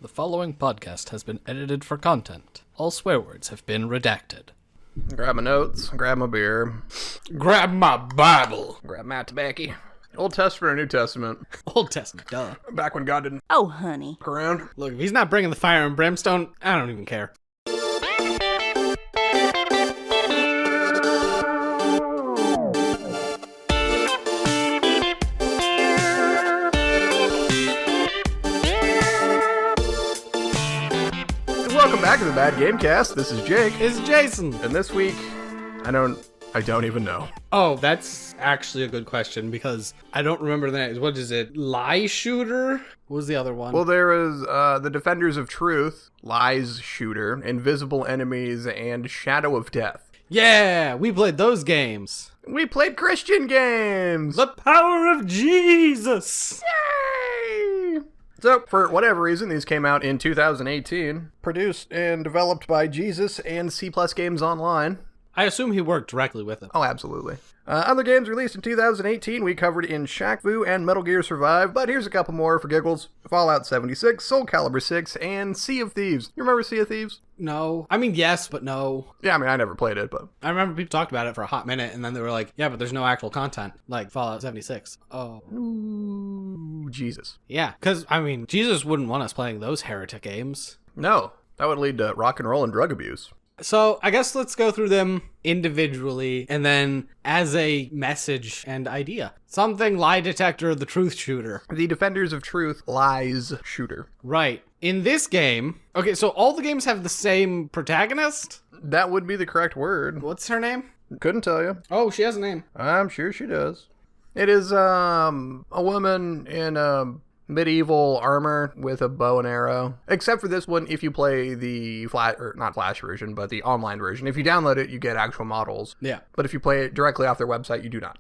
The following podcast has been edited for content. All swear words have been redacted. Grab my notes, grab my beer, Grab my Bible. grab my tobacco. Old Testament or New Testament? Old Testament, duh. Back when God didn't Oh, honey. fuck around. Look, if he's not bringing the fire and brimstone, I don't even care. Welcome back to the Bad Gamecast. This is Jake, It's Jason. and this week, I don't even know. Oh, that's actually a good question because I don't remember the names. What is it? Lie Shooter? What was the other one? Well, there is the Defenders of Truth, Lies Shooter, Invisible Enemies, and Shadow of Death. yeah, we played those games. We played Christian games. The power of Jesus. Yay! So, for whatever reason, these came out in 2018, produced and developed by Jesus and C+ Games Online. I assume he worked directly with it. Oh, absolutely. Other games released in 2018 we covered in Shaq Fu and Metal Gear Survive, but here's a couple more for giggles. Fallout 76, Soul Calibur 6, and Sea of Thieves. You remember Sea of Thieves? No. I mean, yes, but no. Yeah, I mean, I never played it, but... I remember people talked about it for a hot minute, and then they were like, yeah, but there's no actual content, like Fallout 76. Oh. Ooh, Jesus. Yeah, because, I mean, Jesus wouldn't want us playing those heretic games. No, that would lead to rock and roll and drug abuse. So, I guess let's go through them individually, and then as a message and idea. Something lie detector, the truth shooter. The Defenders of Truth, Lies Shooter. Right. In this game, okay, so all the games have the same protagonist? That would be the correct word. What's her name? Couldn't tell you. Oh, she has a name. I'm sure she does. It is, a woman in, medieval armor with a bow and arrow. Except for this one, if you play the not Flash version, but the online version. If you download it, you get actual models. Yeah. But if you play it directly off their website, you do not.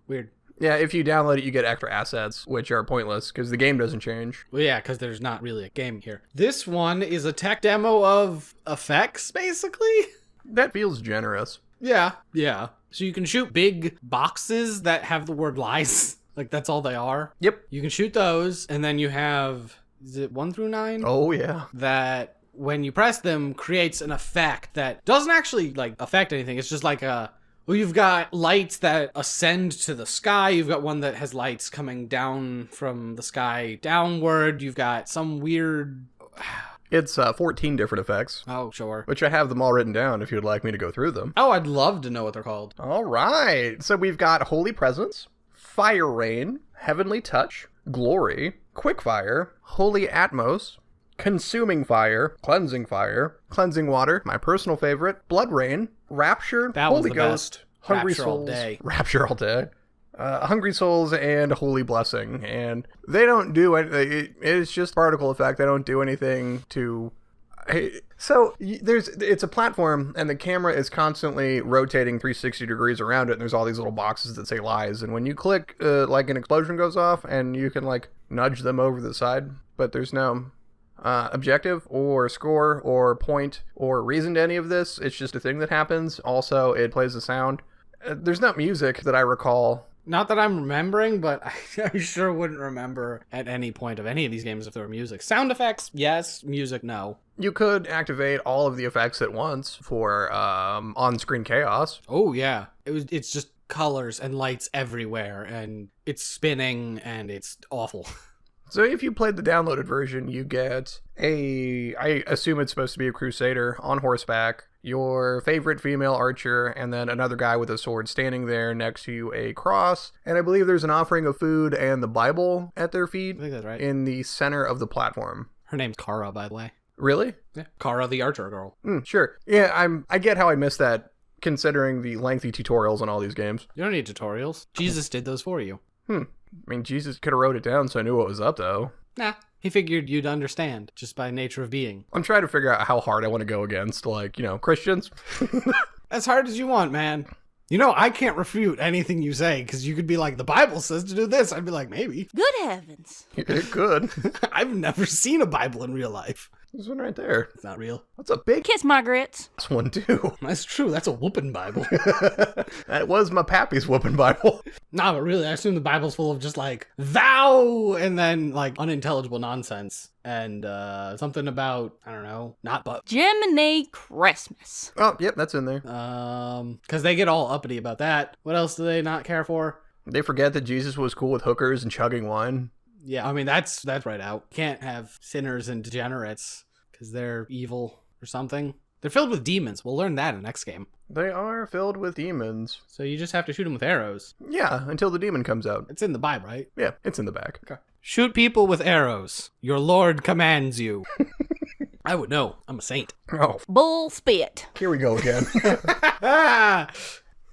Weird. Yeah, if you download it, you get extra assets, which are pointless because the game doesn't change. Well, yeah, because there's not really a game here. This one is a tech demo of effects, basically. That feels generous. Yeah. So you can shoot big boxes that have the word lies. Like, that's all they are. Yep. You can shoot those, and then you have, is it 1 through 9? Oh, yeah. That, when you press them, creates an effect that doesn't actually, like, affect anything. It's just like you've got lights that ascend to the sky. You've got one that has lights coming down from the sky downward. You've got some weird... It's 14 different effects, Oh, sure. which I have them all written down if you'd like me to go through them. Oh, I'd love to know what they're called. All right. So we've got Holy Presence, Fire Rain, Heavenly Touch, Glory, Quickfire, Holy Atmos, Consuming Fire, Cleansing Water, my personal favorite, Blood Rain, Rapture, That one's Holy the Ghost, best. Hungry Rapture all Souls, day. Rapture all day. Hungry Souls and Holy Blessing, and they don't do anything. It's just particle effect. They don't do anything to. So it's a platform, and the camera is constantly rotating 360 degrees around it. And there's all these little boxes that say lies, and when you click, like an explosion goes off, and you can like nudge them over the side, but there's no objective or score or point or reason to any of this. It's just a thing that happens. Also, it plays a sound. There's not music that I recall. Not that I'm remembering, but I sure wouldn't remember at any point of any of these games if there were music. Sound effects, yes. Music, no. You could activate all of the effects at once for on-screen chaos. Oh, yeah. It's just colors and lights everywhere, and it's spinning, and it's awful. So if you played the downloaded version, you get I assume it's supposed to be a crusader on horseback, your favorite female archer, and then another guy with a sword standing there next to a cross. And I believe there's an offering of food and the Bible at their feet I think that's right. in the center of the platform. Her name's Kara, by the way. Really? Yeah. Kara the Archer Girl. Sure. Yeah, I get how I missed that, considering the lengthy tutorials on all these games. You don't need tutorials. Jesus did those for you. I mean, Jesus could have wrote it down so I knew what was up, though. Nah. He figured you'd understand, just by nature of being. I'm trying to figure out how hard I want to go against, like, Christians. As hard as you want, man. I can't refute anything you say, because you could be like, the Bible says to do this. I'd be like, maybe. Good heavens. It could. I've never seen a Bible in real life. This one right there. It's not real. That's a big Kiss my grits. ass one, too. That's true. That's a whooping Bible. That was my pappy's whooping Bible. Nah, but really, I assume the Bible's full of just like thou and then like unintelligible nonsense and something about, I don't know, not but. Jiminy Christmas. Oh, yep, that's in there. Because they get all uppity about that. What else do they not care for? They forget that Jesus was cool with hookers and chugging wine. Yeah, I mean, that's right out. Can't have sinners and degenerates because they're evil or something. They're filled with demons. We'll learn that in the next game. They are filled with demons. So you just have to shoot them with arrows. Yeah, until the demon comes out. It's in the Bible, right? Yeah, it's in the back. Okay. Shoot people with arrows. Your Lord commands you. I would know. I'm a saint. Oh, Bull spit. here we go again. Ah!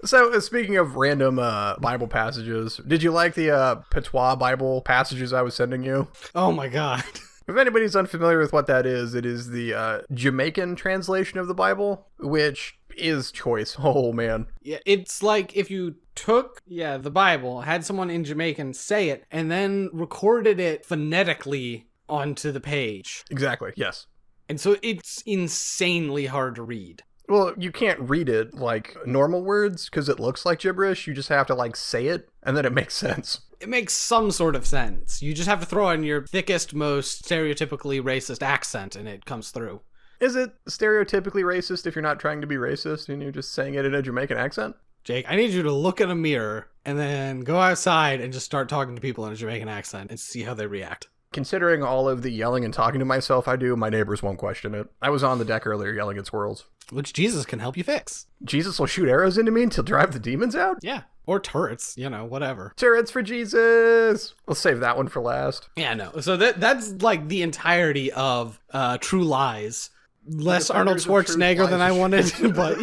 So, speaking of random Bible passages, did you like the Patois Bible passages I was sending you? Oh my god. If anybody's unfamiliar with what that is, it is the Jamaican translation of the Bible, which is choice. Oh, man. Yeah, it's like if you took, the Bible, had someone in Jamaican say it, and then recorded it phonetically onto the page. Exactly, yes. And so it's insanely hard to read. Well, you can't read it like normal words because it looks like gibberish. You just have to like say it and then it makes sense. It makes some sort of sense. You just have to throw in your thickest, most stereotypically racist accent and it comes through. Is it stereotypically racist if you're not trying to be racist and you're just saying it in a Jamaican accent? Jake, I need you to look in a mirror and then go outside and just start talking to people in a Jamaican accent and see how they react. Considering all of the yelling and talking to myself I do, my neighbors won't question it. I was on the deck earlier yelling at squirrels. Which Jesus can help you fix. Jesus will shoot arrows into me until drive the demons out? Yeah. Or turrets, whatever. Turrets for Jesus! We'll save that one for last. Yeah, no. So that's like the entirety of True Lies. Less Arnold Defenders of True Schwarzenegger than I Lies. wanted, but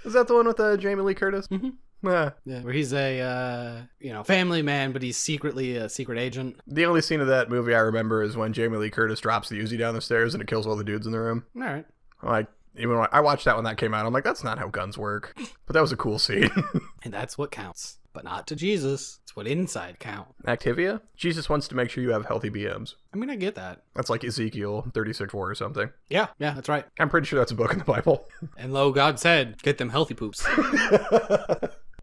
Is that the one with Jamie Lee Curtis? Mm-hmm. Yeah. Yeah, where he's a family man, but he's secretly a secret agent. The only scene of that movie I remember is when Jamie Lee Curtis drops the Uzi down the stairs and it kills all the dudes in the room. All right. Like, even when I watched that when that came out, I'm like, that's not how guns work. But that was a cool scene. And that's what counts. But not to Jesus. It's what inside count. Activia? Jesus wants to make sure you have healthy BMs. I mean, I get that. That's like Ezekiel 36:4 or something. Yeah, that's right. I'm pretty sure that's a book in the Bible. And lo, God said, get them healthy poops.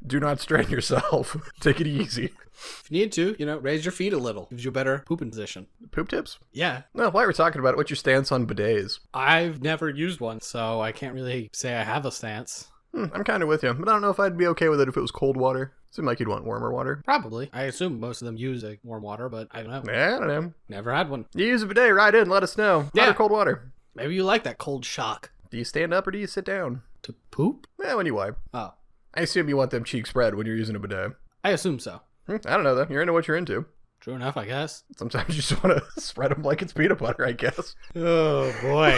Do not strain yourself. Take it easy. If you need to, raise your feet a little. Gives you a better pooping position. Poop tips? Yeah. No, while we're talking about it, what's your stance on bidets? I've never used one, so I can't really say I have a stance. I'm kind of with you, but I don't know if I'd be okay with it if it was cold water. Seemed like you'd want warmer water. Probably. I assume most of them use warm water, but I don't know. Yeah, I don't know. Never had one. You use a bidet, write in, let us know. Hot Yeah. or cold water? Maybe you like that cold shock. Do you stand up or do you sit down? To poop? Yeah, when you wipe. Oh, I assume you want them cheeks spread when you're using a bidet. I assume so. I don't know, though. You're into what you're into. True enough, I guess. Sometimes you just want to spread them like it's peanut butter, I guess. Oh, boy.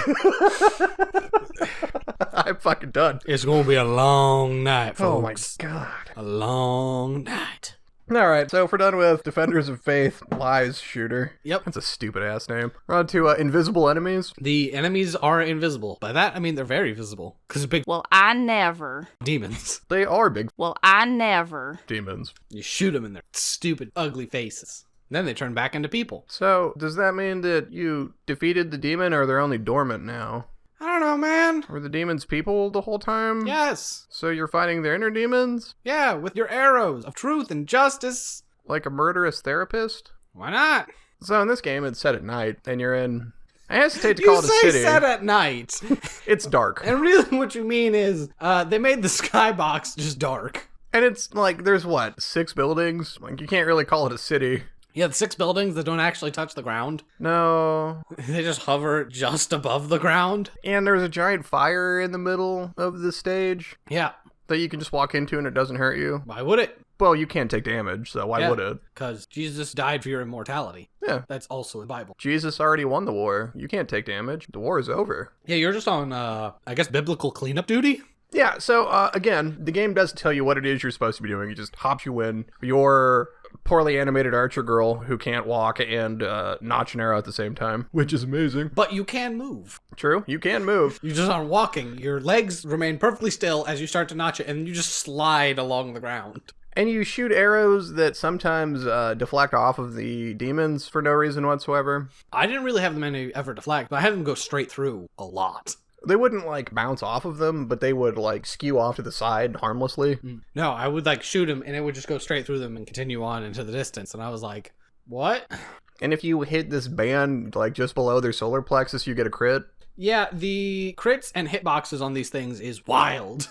I'm fucking done. It's going to be a long night, Oh my folks. god. A long night. Alright, so if we're done with Defenders of Faith, Lies Shooter. Yep. That's a stupid ass name. We're on to Invisible Enemies. The enemies are invisible. By that, I mean they're very visible. Because they're big Well, I never. demons. They are big Well, I never. demons. You shoot them in their stupid, ugly faces. Then they turn back into people. So, does that mean that you defeated the demon or they're only dormant now? I don't know, man. Were the demons people the whole time? Yes. So you're fighting their inner demons? Yeah, with your arrows of truth and justice. Like a murderous therapist? Why not? So in this game, it's set at night, and you're in... I hesitate to call it a You city. say set at night. It's dark. And really what you mean is they made the skybox just dark. And it's like, there's what, 6 buildings? Like, you can't really call it a city. Yeah, the 6 buildings that don't actually touch the ground. No. They just hover just above the ground. And there's a giant fire in the middle of the stage Yeah. that you can just walk into and it doesn't hurt you. Why would it? Well, you can't take damage, so why would it? Because Jesus died for your immortality. Yeah. That's also in the Bible. Jesus already won the war. You can't take damage. The war is over. Yeah, you're just on, I guess, biblical cleanup duty? Yeah, so again, the game doesn't tell you what it is you're supposed to be doing. It just hops you in. You're poorly animated archer girl who can't walk and notch an arrow at the same time, which is amazing. But you can move. True, you can move. You just aren't walking. Your legs remain perfectly still as you start to notch it, and you just slide along the ground. And you shoot arrows that sometimes deflect off of the demons for no reason whatsoever. I didn't really have them any ever deflect, but I had them go straight through a lot. They wouldn't, like, bounce off of them, but they would, like, skew off to the side harmlessly. No, I would, like, shoot them, and it would just go straight through them and continue on into the distance. And I was like, what? And if you hit this band, like, just below their solar plexus, you get a crit. Yeah, the crits and hitboxes on these things is wild.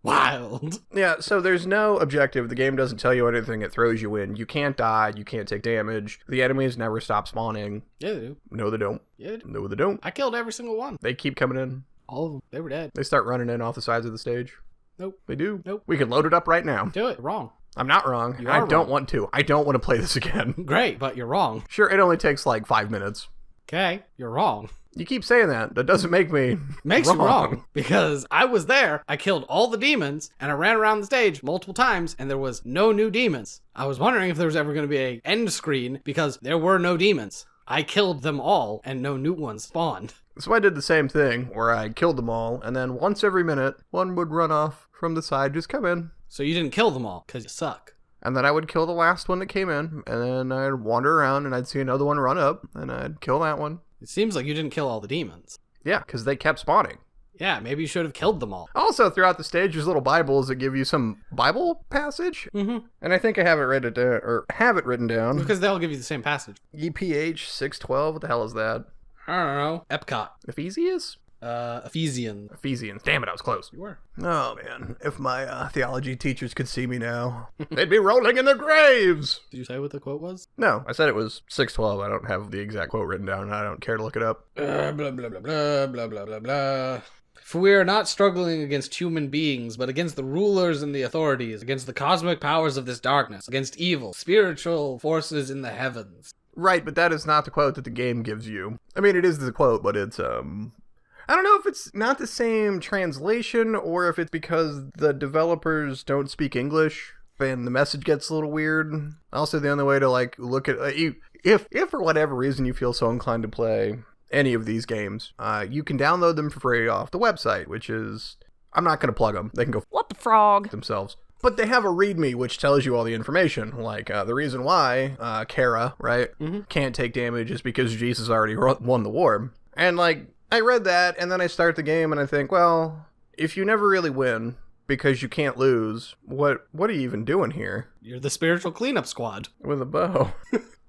Wild. Yeah, so there's no objective. The game doesn't tell you anything. It throws you in. You can't die. You can't take damage. The enemies never stop spawning. Yeah, they do. No, they don't. Yeah, they do. No, they don't. I killed every single one. They keep coming in. All of them. They were dead. They start running in off the sides of the stage. Nope. They do. Nope. We can load it up right now. Do it. Wrong. I'm not wrong. You I are don't wrong. want to. I don't want to play this again. Great, but you're wrong. Sure, it only takes like 5 minutes. Okay, you're wrong. You keep saying that. That doesn't make me Makes you wrong. Because I was there, I killed all the demons, and I ran around the stage multiple times, and there was no new demons. I was wondering if there was ever going to be an end screen, because there were no demons. I killed them all, and no new ones spawned. So I did the same thing, where I killed them all, and then once every minute, one would run off from the side, just come in. So you didn't kill them all, because you suck. And then I would kill the last one that came in, and then I'd wander around, and I'd see another one run up, and I'd kill that one. It seems like you didn't kill all the demons. Yeah, because they kept spawning. Yeah, maybe you should have killed them all. Also, throughout the stage, there's little Bibles that give you some Bible passage. Mm-hmm. And I think I have it written down. Because they'll give you the same passage. EPH 612, what the hell is that? I don't know. Epcot. Ephesians? Ephesian. Ephesians. Damn it, I was close. You were. Oh, man. If my theology teachers could see me now, they'd be rolling in their graves. Did you say what the quote was? No, I said it was 612. I don't have the exact quote written down, and I don't care to look it up. Blah, blah, blah, blah, blah, blah, blah, blah. For we are not struggling against human beings, but against the rulers and the authorities, against the cosmic powers of this darkness, against evil, spiritual forces in the heavens. Right, but that is not the quote that the game gives you. I mean, it is the quote, but it's, I don't know if it's not the same translation or if it's because the developers don't speak English and the message gets a little weird. Also, the only way to, like, look at, if for whatever reason you feel so inclined to play any of these games, you can download them for free off the website, which is, I'm not going to plug them. They can go What the frog? themselves. But they have a README which tells you all the information, like the reason why Kara, right, can't take damage is because Jesus already won the war. And, like, I read that, and then I start the game, and I think, well, if you never really win because you can't lose, what are you even doing here? You're the spiritual cleanup squad. With a bow.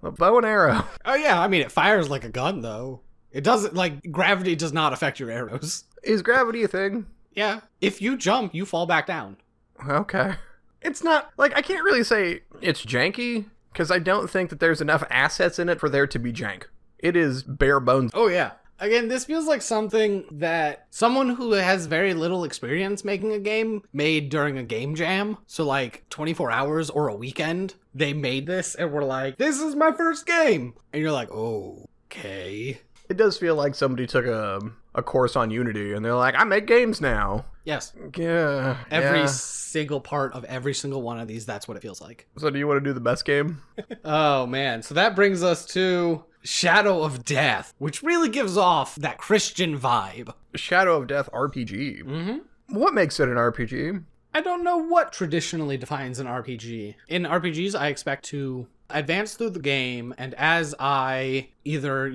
A bow and arrow. Oh yeah, I mean, it fires like a gun, though. It doesn't, like, gravity does not affect your arrows. Is gravity a thing? Yeah. If you jump, you fall back down. Okay. It's not, like, I can't really say it's janky, because I don't think that there's enough assets in it for there to be jank. It is bare bones. Oh yeah. Again, this feels like something that someone who has very little experience making a game made during a game jam. So like 24 hours or a weekend, they made this and were like, this is my first game. And you're like, oh, okay. It does feel like somebody took a course on Unity and they're like, I make games now. Yes. Yeah. Every yeah. single part of every single one of these, that's what it feels like. So do you want to do the best game? Oh man. So that brings us to Shadow of Death, which really gives off that Christian vibe. Shadow of Death RPG. Mm-hmm. What makes it an RPG? I don't know what traditionally defines an RPG. In RPGs, I expect to advance through the game, and as I either,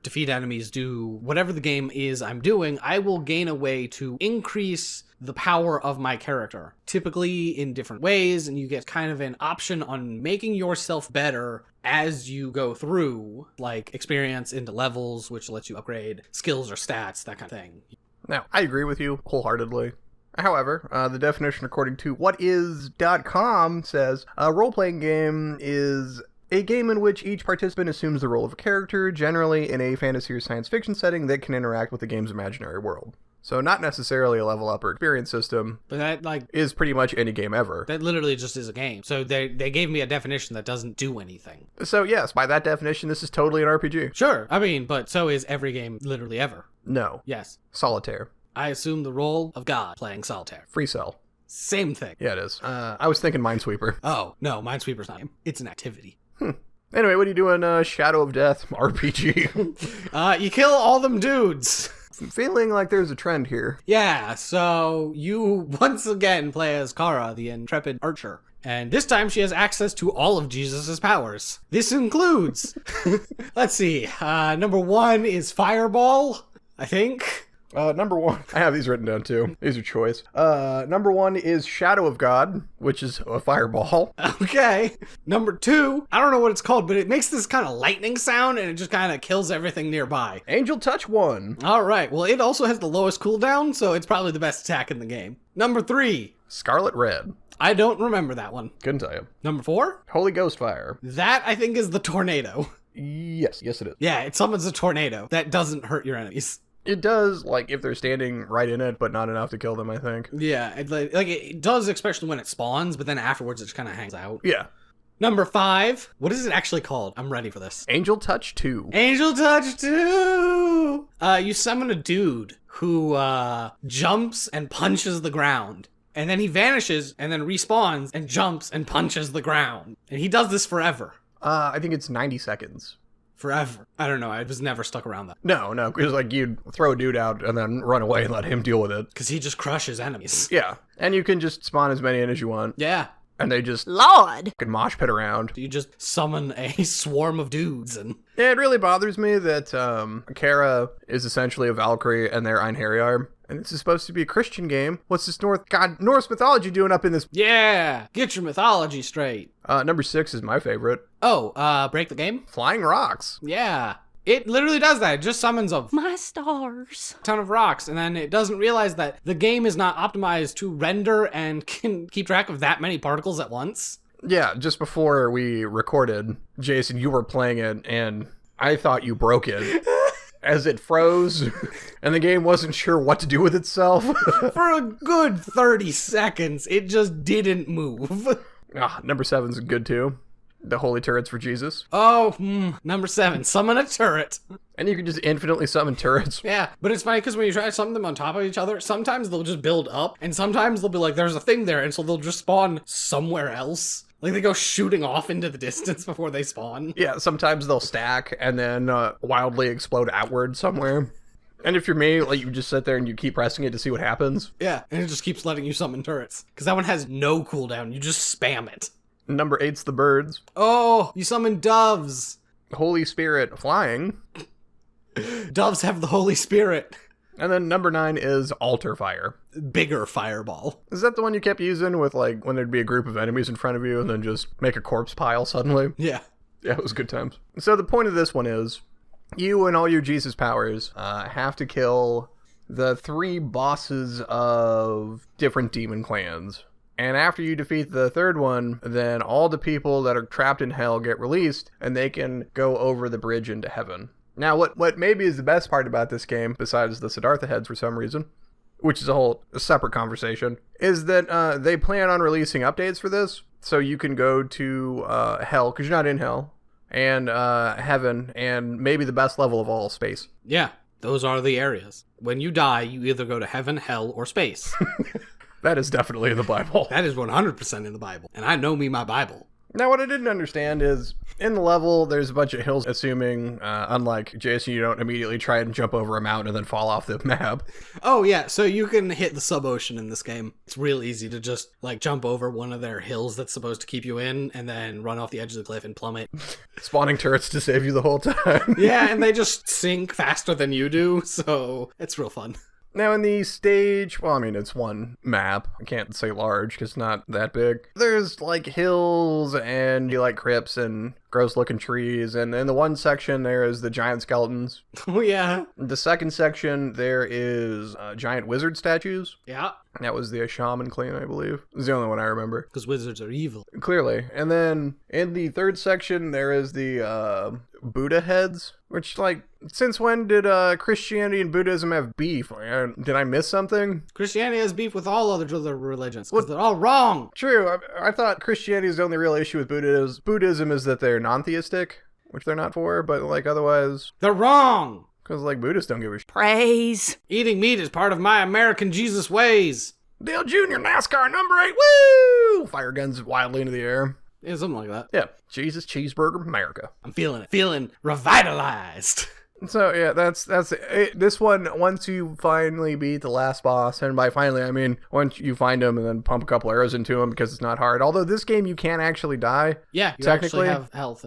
defeat enemies, do whatever the game is I'm doing, I will gain a way to increase the power of my character, typically in different ways, and you get kind of an option on making yourself better as you go through, like experience into levels, which lets you upgrade skills or stats, that kind of thing. Now, I agree with you wholeheartedly. However, the definition according to whatis.com says, a role-playing game is a game in which each participant assumes the role of a character, generally in a fantasy or science fiction setting that can interact with the game's imaginary world. So not necessarily a level up or experience system. But that, is pretty much any game ever. That literally just is a game. So they gave me a definition that doesn't do anything. So yes, by that definition, this is totally an RPG. Sure. I mean, but so is every game literally ever. No. Yes. Solitaire. I assume the role of God playing solitaire. Free Cell. Same thing. Yeah, it is. I was thinking Minesweeper. Oh, no, Minesweeper's not. It's an activity. Anyway, what are you doing, Shadow of Death RPG? You kill all them dudes. I'm feeling like there's a trend here. Yeah, so you once again play as Kara, the intrepid archer. And this time she has access to all of Jesus' powers. This includes, let's see, number 1 is Fireball, I think. Number 1, I have these written down too. These are choice. Number 1 is Shadow of God, which is a fireball. Okay. Number 2, I don't know what it's called, but it makes this kind of lightning sound and it just kind of kills everything nearby. Angel Touch 1. All right. Well, it also has the lowest cooldown, so it's probably the best attack in the game. Number 3, Scarlet Red. I don't remember that one. Couldn't tell you. Number 4, Holy Ghost Fire. that I think is the tornado. Yes it is. Yeah, it summons a tornado that doesn't hurt your enemies. It does, like, if they're standing right in it, but not enough to kill them, I think. Yeah, it does, especially when it spawns, but then afterwards it just kind of hangs out. Yeah. Number 5, what is it actually called? I'm ready for this. Angel Touch 2. Angel Touch 2! You summon a dude who jumps and punches the ground. And then he vanishes and then respawns and jumps and punches the ground. And he does this forever. I think it's 90 seconds. Forever. I don't know. I was never stuck around that. No, because, like, you'd throw a dude out and then run away and let him deal with it. Because he just crushes enemies. Yeah. And you can just spawn as many in as you want. Yeah. And they just Lord. can mosh pit around. You just summon a swarm of dudes and... Yeah, it really bothers me that Kara is essentially a Valkyrie and they're Einherjar. And this is supposed to be a Christian game. What's this Norse mythology doing up in this? Yeah! Get your mythology straight. Number 6 is my favorite. Oh, break the game? Flying Rocks. Yeah. It literally does that. It just summons a My stars. ton of rocks, and then it doesn't realize that the game is not optimized to render and can keep track of that many particles at once. Yeah, just before we recorded, Jason, you were playing it, and I thought you broke it. As it froze, and the game wasn't sure what to do with itself. For a good 30 seconds, it just didn't move. Number 7's good too. The Holy Turrets for Jesus. Oh, number 7, summon a turret. And you can just infinitely summon turrets. Yeah, but it's funny because when you try to summon them on top of each other, sometimes they'll just build up, and sometimes they'll be like, there's a thing there, and so they'll just spawn somewhere else. Like, they go shooting off into the distance before they spawn. Yeah, sometimes they'll stack and then wildly explode outward somewhere. And if you're me, like, you just sit there and you keep pressing it to see what happens. Yeah, and it just keeps letting you summon turrets. Because that one has no cooldown, you just spam it. Number 8's the birds. Oh, you summon doves. Holy Spirit flying. Doves have the Holy Spirit. And then number 9 is Altar Fire. Bigger fireball. Is that the one you kept using with, like, when there'd be a group of enemies in front of you and then just make a corpse pile suddenly? Yeah. Yeah, it was good times. So the point of this one is, you and all your Jesus powers have to kill the 3 bosses of different demon clans. And after you defeat the 3rd one, then all the people that are trapped in hell get released, and they can go over the bridge into heaven. Now, what maybe is the best part about this game, besides the Siddhartha heads for some reason, which is a separate conversation, is that they plan on releasing updates for this, so you can go to hell, because you're not in hell, and heaven, and maybe the best level of all, space. Yeah, those are the areas. When you die, you either go to heaven, hell, or space. That is definitely in the Bible. That is 100% in the Bible. And I know me my Bible. Now, what I didn't understand is, in the level, there's a bunch of hills, assuming, unlike Jason, you don't immediately try and jump over a mountain and then fall off the map. Oh, yeah, so you can hit the sub-ocean in this game. It's real easy to just, like, jump over one of their hills that's supposed to keep you in, and then run off the edge of the cliff and plummet. Spawning turrets to save you the whole time. Yeah, and they just sink faster than you do, so it's real fun. Now, in the stage, well, I mean, it's one map. I can't say large because it's not that big. There's, like, hills and, you like, crypts and gross-looking trees. And in the one section, there is the giant skeletons. Oh, yeah. The second section, there is giant wizard statues. Yeah. That was the Shaman clan, I believe. It's the only one I remember. Because wizards are evil. Clearly. And then in the third section, there is the Buddha heads, which, like, since when did Christianity and Buddhism have beef? Did I miss something? Christianity has beef with all other religions, because they're all wrong. True. I thought Christianity is the only real issue with Buddhism. Buddhism is that they're non-theistic, which they're not for, but, like, otherwise... They're wrong! Because, like, Buddhists don't give a shit. Praise. Eating meat is part of my American Jesus ways. Dale Jr. NASCAR number 8, woo! Fire guns wildly into the air. Yeah, something like that. Yeah. Jesus Cheeseburger America. I'm feeling it. Feeling revitalized. So yeah, that's it. This one, once you finally beat the last boss, and by finally I mean once you find him and then pump a couple arrows into him because it's not hard. Although this game you can actually die. Yeah, you technically actually have health.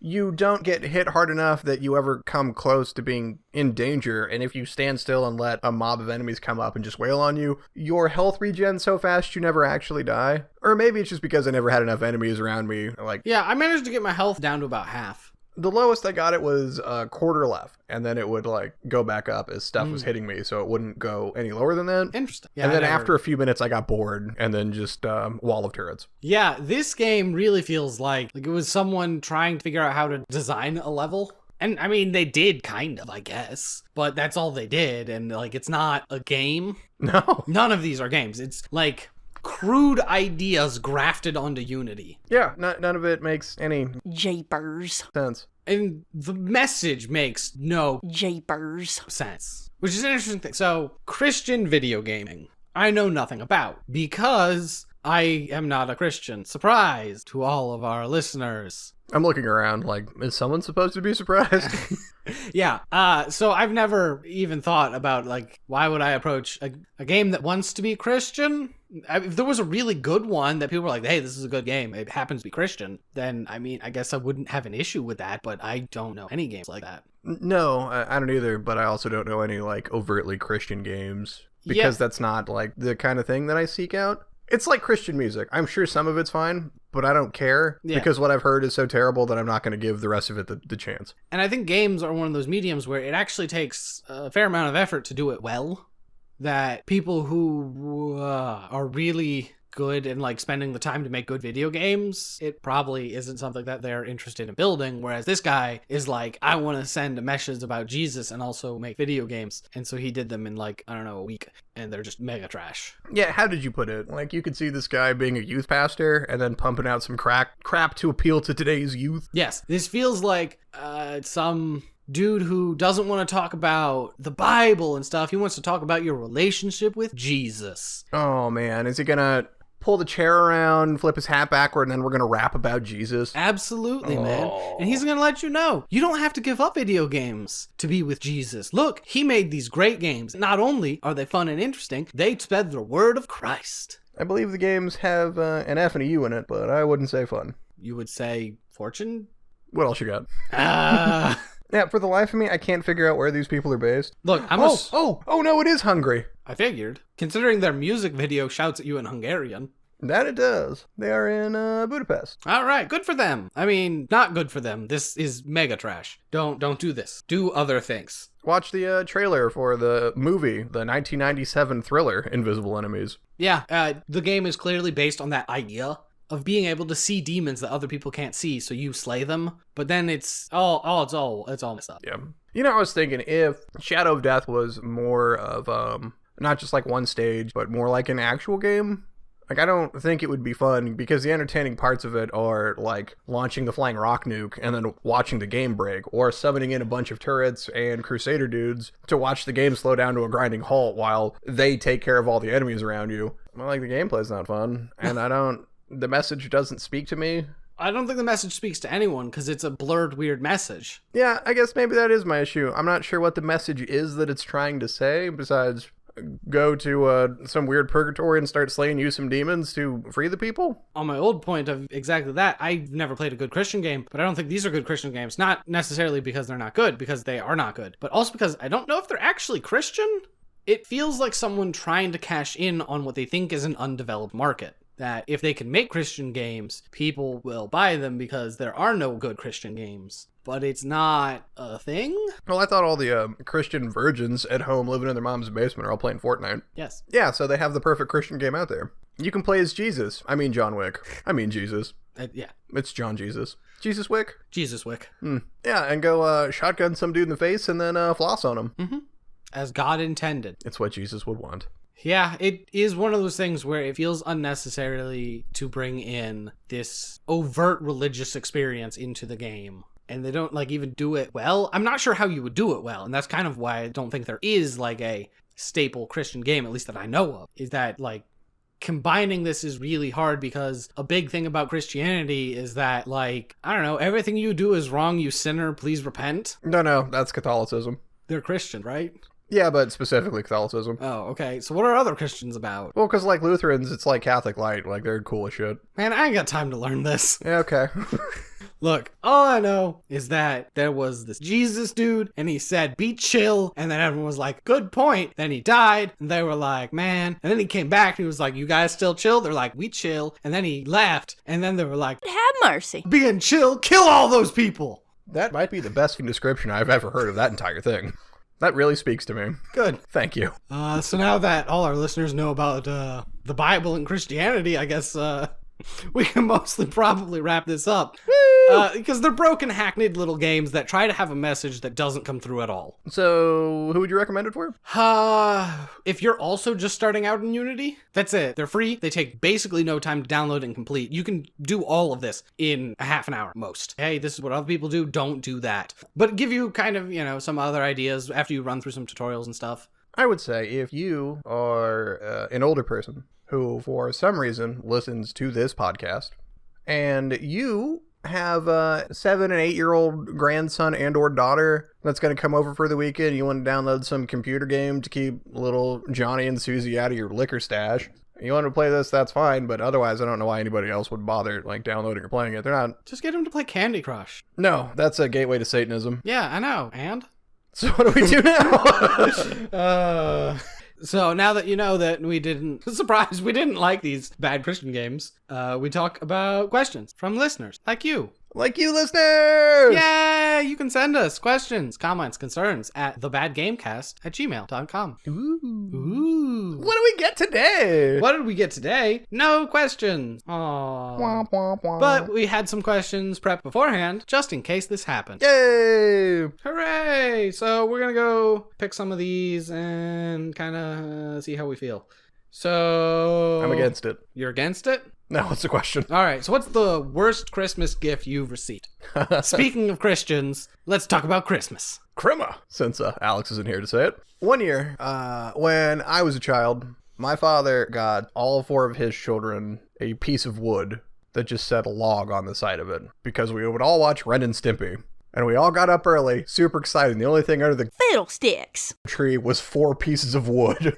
You don't get hit hard enough that you ever come close to being in danger, and if you stand still and let a mob of enemies come up and just wail on you, your health regens so fast you never actually die. Or maybe it's just because I never had enough enemies around me. Like, Yeah, I managed to get my health down to about half. the lowest I got it was a quarter left, and then it would like go back up as stuff was hitting me, so it wouldn't go any lower than that. Interesting. Yeah, And I then never- after a few minutes, I got bored, and then just wall of turrets. Yeah, this game really feels like it was someone trying to figure out how to design a level. And I mean, they did kind of, I guess, but that's all they did. And like, it's not a game. No. None of these are games. It's like crude ideas grafted onto Unity. Yeah, none of it makes any Japers. sense. And the message makes no Japers. sense, which is an interesting thing. So, Christian video gaming, I know nothing about because I am not a Christian. Surprise to all of our listeners. I'm looking around like, is someone supposed to be surprised? Yeah. So I've never even thought about like, why would I approach a game that wants to be Christian? If there was a really good one that people were like, hey, this is a good game, it happens to be Christian, then I mean, I guess I wouldn't have an issue with that, but I don't know any games like that. No, I don't either, but I also don't know any like overtly Christian games because that's not like the kind of thing that I seek out. It's like Christian music. I'm sure some of it's fine, but I don't care because what I've heard is so terrible that I'm not going to give the rest of it the chance. And I think games are one of those mediums where it actually takes a fair amount of effort to do it well. That people who are really good and like spending the time to make good video games, it probably isn't something that they're interested in building. Whereas this guy is like, I want to send a message about Jesus and also make video games. And so he did them in like, I don't know, a week, and they're just mega trash. Yeah, how did you put it? Like, you could see this guy being a youth pastor and then pumping out some crap to appeal to today's youth. Yes, this feels like some dude who doesn't want to talk about the Bible and stuff. He wants to talk about your relationship with Jesus. Oh man, is he gonna pull the chair around, flip his hat backward, and then we're gonna rap about Jesus? Absolutely, man. And he's gonna let you know, you don't have to give up video games to be with Jesus. Look, he made these great games. Not only are they fun and interesting, they spread the word of Christ. I believe the games have an F and a U in it, but I wouldn't say fun. You would say fortune? What else you got? Yeah, for the life of me, I can't figure out where these people are based. Look, Oh no, it is Hungary. I figured. Considering their music video shouts at you in Hungarian. That it does. They are in Budapest. All right, good for them. I mean, not good for them. This is mega trash. Don't do this. Do other things. Watch the trailer for the movie, the 1997 thriller, Invisible Enemies. Yeah, the game is clearly based on that idea of being able to see demons that other people can't see, so you slay them. But then it's all messed up. Yeah. You know, I was thinking if Shadow of Death was more of not just like one stage, but more like an actual game. Like, I don't think it would be fun because the entertaining parts of it are like launching the flying rock nuke and then watching the game break, or summoning in a bunch of turrets and crusader dudes to watch the game slow down to a grinding halt while they take care of all the enemies around you. Well, like, the gameplay's not fun, and the message doesn't speak to me. I don't think the message speaks to anyone because it's a blurred, weird message. Yeah, I guess maybe that is my issue. I'm not sure what the message is that it's trying to say, besides go to some weird purgatory and start slaying you some demons to free the people. On my old point of exactly that, I've never played a good Christian game, but I don't think these are good Christian games. Not necessarily because they're not good, because they are not good, but also because I don't know if they're actually Christian. It feels like someone trying to cash in on what they think is an undeveloped market. That if they can make Christian games, people will buy them because there are no good Christian games. But it's not a thing? Well, I thought all the Christian virgins at home living in their mom's basement are all playing Fortnite. Yes. Yeah, so they have the perfect Christian game out there. You can play as Jesus. I mean John Wick. I mean Jesus. Yeah. It's John Jesus. Jesus Wick? Jesus Wick. Yeah, and go shotgun some dude in the face and then floss on him. As God intended. It's what Jesus would want. Yeah, it is one of those things where it feels unnecessarily to bring in this overt religious experience into the game. And they don't like even do it well. I'm not sure how you would do it well. And that's kind of why I don't think there is like a staple Christian game, at least that I know of, is that like combining this is really hard because a big thing about Christianity is that, like, I don't know, everything you do is wrong, you sinner, please repent. No, that's Catholicism. They're Christian, right? Yeah, but specifically Catholicism. Oh, okay. So what are other Christians about? Well, because like Lutherans, it's like Catholic light. Like, they're cool as shit. Man, I ain't got time to learn this. Yeah, okay. Look, all I know is that there was this Jesus dude, and he said, be chill, and then everyone was like, good point. Then he died, and they were like, man. And then he came back, and he was like, you guys still chill? They're like, we chill. And then he left, and then they were like, Have mercy. being chill, kill all those people. That might be the best description I've ever heard of that entire thing. That really speaks to me. Good. Thank you. So now that all our listeners know about the Bible and Christianity, I guess we can mostly probably wrap this up. Because they're broken, hackneyed little games that try to have a message that doesn't come through at all. So, who would you recommend it for? If you're also just starting out in Unity, that's it. They're free. They take basically no time to download and complete. You can do all of this in a half an hour, most. Hey, this is what other people do. Don't do that. But give you kind of, some other ideas after you run through some tutorials and stuff. I would say if you are an older person who, for some reason, listens to this podcast, and you have a 7 and 8 year old grandson and or daughter that's going to come over for the weekend, you want to download some computer game to keep little Johnny and Susie out of your liquor stash, you want to play this, that's fine, but otherwise I don't know why anybody else would bother like downloading or playing it. They're not. Just get him to play Candy Crush. No, that's a gateway to Satanism. Yeah, I know. And? So what do we do now? So now that you know that we didn't like these bad Christian games, we talk about questions from listeners like you. Like you listeners! Yay! You can send us questions, comments, concerns at thebadgamecast@gmail.com. Ooh. What do we get today? What did we get today? No questions. Aww. Wah, wah, wah. But we had some questions prepped beforehand, just in case this happened. Yay! Hooray! So we're gonna go pick some of these and kind of see how we feel. So... I'm against it. You're against it? No, what's the question? All right, so what's the worst Christmas gift you've received? Speaking of Christians, let's talk about Christmas. Crema, since Alex isn't here to say it. One year, when I was a child, my father got all 4 of his children a piece of wood that just said a log on the side of it, because we would all watch Ren and Stimpy. And we all got up early, super excited. And the only thing under the Fiddlesticks. tree was 4 pieces of wood.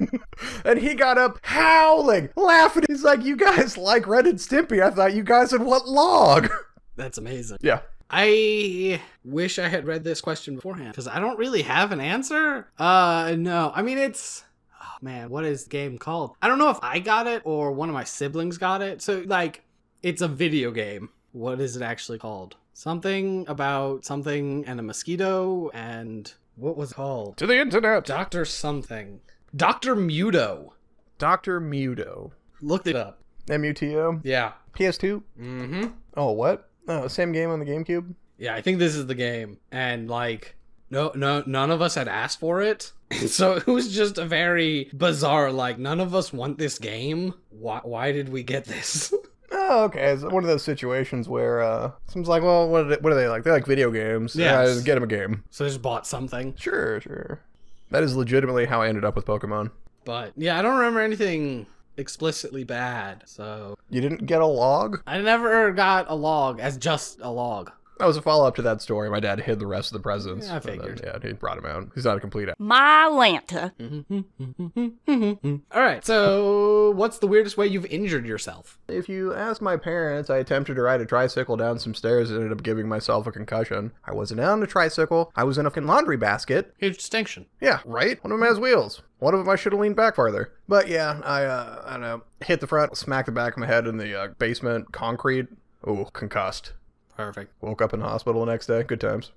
And he got up howling, laughing. He's like, you guys like Ren and Stimpy. I thought you guys would want log. That's amazing. Yeah. I wish I had read this question beforehand, because I don't really have an answer. No. I mean, it's... Oh, man, what is the game called? I don't know if I got it or one of my siblings got it. So, like, it's a video game. What is it actually called? Something about something and a mosquito and... What was it called? To the internet. Dr. something. Dr. Muto. Dr. Muto. Looked it up. M-U-T-O? Yeah. PS2? Mm-hmm. Oh, what? Oh, same game on the GameCube? Yeah, I think this is the game. And, like, no, none of us had asked for it. So it was just a very bizarre, like, none of us want this game. Why did we get this? Oh, okay. It's one of those situations where someone's like, well, what are they like? They like video games. Yes. Get them a game. So they just bought something. Sure. That is legitimately how I ended up with Pokemon. But, yeah, I don't remember anything explicitly bad, so... You didn't get a log? I never got a log as just a log. That was a follow-up to that story. My dad hid the rest of the presents. Yeah, I figured. Then, he brought him out. He's not a complete... My Lanta. All right, so what's the weirdest way you've injured yourself? If you ask my parents, I attempted to ride a tricycle down some stairs and ended up giving myself a concussion. I wasn't on a tricycle. I was in a fucking laundry basket. Huge distinction. Yeah, right? One of them has wheels. One of them I should have leaned back farther. But yeah, I don't know. Hit the front, smacked the back of my head in the basement concrete. Ooh, concussed. Perfect. Woke up in the hospital the next day. Good times.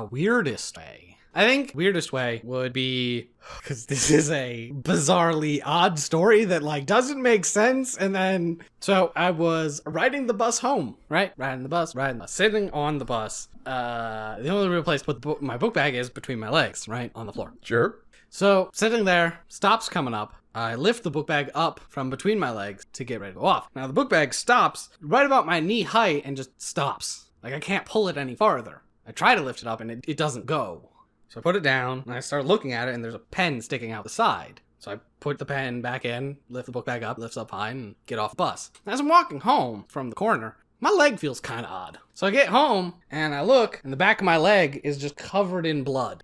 Weirdest way. I think weirdest way would be, because this is a bizarrely odd story that like doesn't make sense. And then, so I was riding the bus home, right? Riding the bus, sitting on the bus. The only real place to put my book bag is between my legs, right? On the floor. Sure. So sitting there, stops coming up. I lift the book bag up from between my legs to get ready to go off. Now the book bag stops right about my knee height and just stops. Like I can't pull it any farther. I try to lift it up and it doesn't go. So I put it down and I start looking at it and there's a pen sticking out the side. So I put the pen back in, lift the book back up, lifts up high, and get off the bus. As I'm walking home from the corner, my leg feels kind of odd. So I get home, and I look, and the back of my leg is just covered in blood.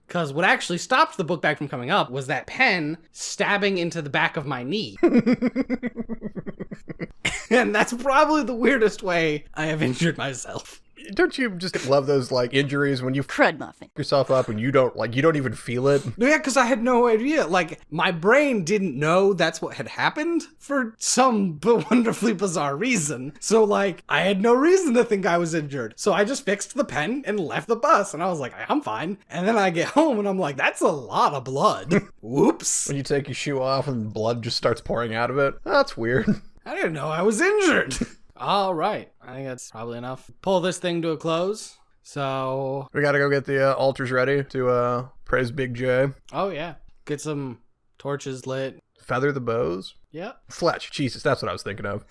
Because what actually stopped the book bag from coming up was that pen stabbing into the back of my knee. And that's probably the weirdest way I have injured myself. Don't you just love those like injuries when you Crud muffin. yourself up and you don't even feel it? Yeah, because I had no idea. Like, my brain didn't know that's what had happened for some wonderfully bizarre reason. So, like, I had no reason to think I was injured. So I just fixed the pen and left the bus. And I was like, I'm fine. And then I get home and I'm like, that's a lot of blood. Whoops. When you take your shoe off and blood just starts pouring out of it. That's weird. I didn't know I was injured. All right. I think that's probably enough. Pull this thing to a close. So, We gotta go get the altars ready to praise Big J. oh yeah. Get some torches lit. Feather the bows. Yep. Fletch. Jesus, that's what I was thinking of.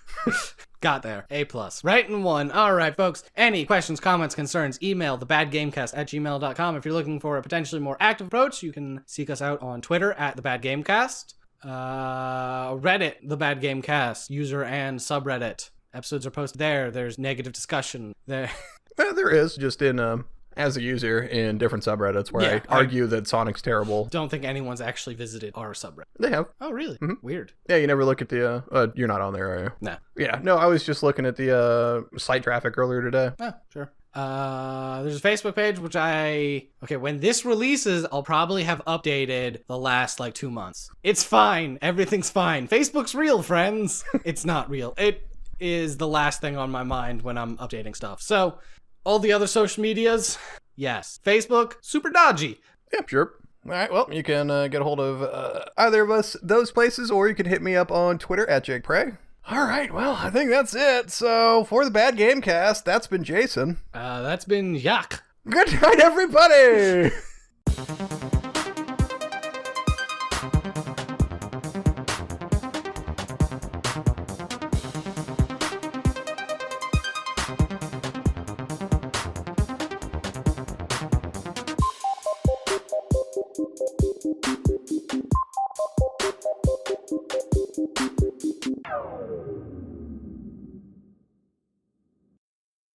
Got there. A+. Right in one. All right, folks. Any questions, comments, concerns, email thebadgamecast@gmail.com. If you're looking for a potentially more active approach, you can seek us out on Twitter at thebadgamecast. Reddit, The Bad Game Cast, user and subreddit. Episodes are posted there. There's negative discussion there. There is, just in as a user in different subreddits where Yeah, I argue that Sonic's terrible. Don't think anyone's actually visited our subreddit. They have. Oh, really? Weird. Yeah, you never look at the you're not on there, are you? No. Yeah, no, I was just looking at the site traffic earlier today. Oh, sure. There's a Facebook page, which okay, when this releases, I'll probably have updated the last, 2 months. It's fine. Everything's fine. Facebook's real, friends. It's not real. It is the last thing on my mind when I'm updating stuff. So, all the other social medias, yes. Facebook, super dodgy. Yeah, sure. All right, well, you can get a hold of either of us, those places, or you can hit me up on Twitter at Jake Prey. All right, well, I think that's it. So, for the Bad Game Cast, that's been Jason. That's been yuck. Good night, everybody!